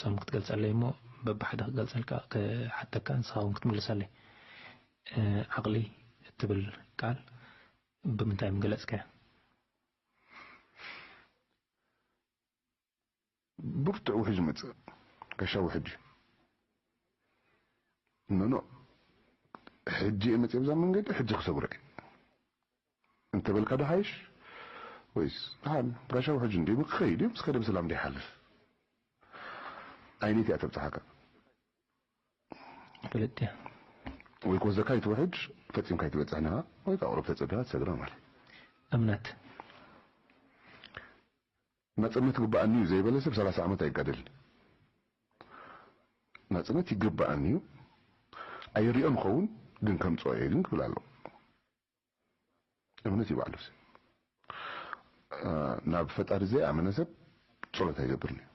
سام كتقلص عليه مو ببحد قلص لك حتى كان صاون كتملس عليه عقلي تبل قال بمنتهى مقلص كه برتع حجمت كشاو حجي نو حجي امت يبزا من قد حجي خسبرك انت بالكاد حايش ويس هان كشاو حجي ندي بخيدي بس كده بسلام دي حلف عينيتي اتبتحك فلتي ويكون زكاية وحج فتيم كايت بتعناها ويقاورب تتصدها تسدرا مال امنات نصنت غباني زي بلسب 30 عمت ايقدل نصنت يغباني ايريون خون ግን ከምጾ ግን ብላሎ እምነት ይባልስ ናብ ፈጣሪ ዘይ አመነሰብ ጸሎት አይገብርልኝ